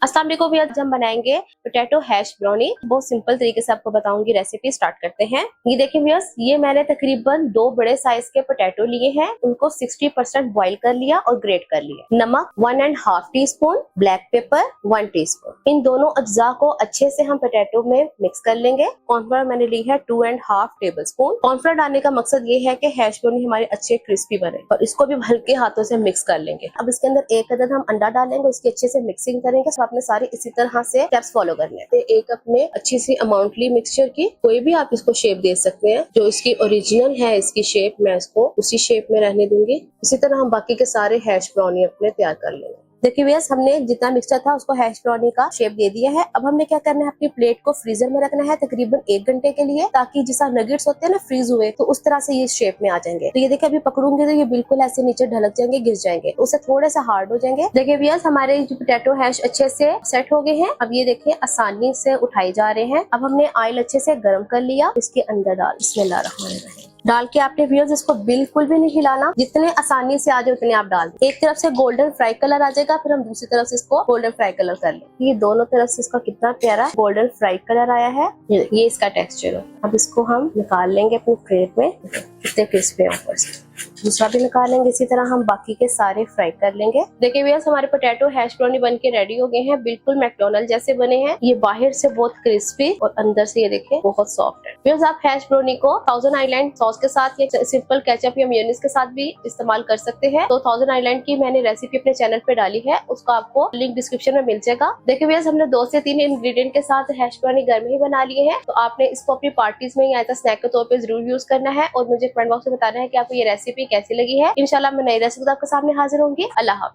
अस्सलाम वालेकुम भैया, आज हम बनाएंगे पोटैटो हैश ब्राउनी। बहुत सिंपल तरीके से आपको बताऊंगी रेसिपी। स्टार्ट करते हैं। ये देखिए भैया, ये मैंने तकरीबन 2 बड़े साइज के पोटैटो लिए हैं। उनको 60% बॉईल कर लिया और ग्रेट कर लिया। नमक 1.5 टीस्पून, ब्लैक पेपर 1 टीस्पून। इन दोनों अज्जा को अच्छे से हम पोटैटो में मिक्स कर लेंगे। कॉर्नफ्लोर मैंने ली है 2.5 टेबल स्पून। कॉर्नफ्लोर डालने का मकसद ये है कि हैश ब्राउनी हमारे अच्छे क्रिस्पी बने, और इसको भी हल्के हाथों से मिक्स कर लेंगे। अब इसके अंदर एक अदद हम अंडा डालेंगे, उसकी अच्छे से मिक्सिंग करेंगे। आपने सारे इसी तरह से स्टेप्स फॉलो करने हैं। एक अपने अच्छी सी अमाउंट ली मिक्सचर की, कोई भी आप इसको शेप दे सकते हैं। जो इसकी ओरिजिनल है इसकी शेप, मैं इसको उसी शेप में रहने दूंगी। इसी तरह हम बाकी के सारे हैश ब्राउनी अपने तैयार कर लेंगे। देखिए भैया, हमने जितना मिक्सचर था उसको हैश ब्राउनी का शेप दे दिया है। अब हमने क्या करना है, अपनी प्लेट को फ्रीजर में रखना है तकरीबन 1 घंटे के लिए, ताकि जैसा नगेट्स होते हैं ना फ्रीज हुए, तो उस तरह से ये शेप में आ जाएंगे। तो ये देखिए, अभी पकड़ूंगे तो ये बिल्कुल ऐसे नीचे ढलक जाएंगे, गिर जाएंगे, उससे थोड़े से हार्ड हो जाएंगे। देखिए भैया, हमारे जो पोटैटो हैश अच्छे से सेट हो गए हैं। अब ये देखिए आसानी से उठाई जा रहे हैं। अब हमने ऑयल अच्छे से गर्म कर लिया, इसके अंदर डाल बिस्मिल्लाहिर्रहमानिर्रहीम डाल के आपने व्यूअर्स इसको बिल्कुल भी नहीं हिलाना। जितने आसानी से आ जाए उतने आप डाल दें। एक तरफ से गोल्डन फ्राई कलर आ जाएगा, फिर हम दूसरी तरफ से इसको गोल्डन फ्राई कलर कर लें। ये दोनों तरफ से इसका कितना प्यारा गोल्डन फ्राई कलर आया है। ये इसका टेक्सचर है। अब इसको हम निकाल लेंगे अपनी प्लेट में। कितने क्रिस्पी है ऊपर से। दूसरा भी निकालेंगे। इसी तरह हम बाकी के सारे फ्राई कर लेंगे। देखिए भैया, हमारे पोटैटो हैश ब्राउनी बन के रेडी हो गए हैं। बिल्कुल मैकडोनल्ड जैसे बने हैं। ये बाहर से बहुत क्रिस्पी और अंदर से ये देखिए बहुत सॉफ्ट है। भैया, आप हैश ब्राउनी को थाउजेंड आइलैंड सॉस के साथ या सिंपल केचप या मेयोनीज के साथ भी इस्तेमाल कर सकते हैं। तो थाउजेंड आइलैंड की मैंने रेसिपी अपने चैनल पे डाली है, उसका आपको लिंक डिस्क्रिप्शन में मिल जाएगा। देखिए भैया, हमने 2 से 3 इंग्रेडिएंट के साथ हैश ब्राउनी घर में ही बना लिए हैं। तो आपने इसको अपनी पार्टीज में या स्नैक के तौर पे जरूर यूज करना है, और मुझे कमेंट बॉक्स में बताना है कि आपको ये रेसिपी कैसी लगी है। इंशाल्लाह मैं नई रेसिपी आपके सामने हाजिर होंगी। अल्लाह हाफ़िज़।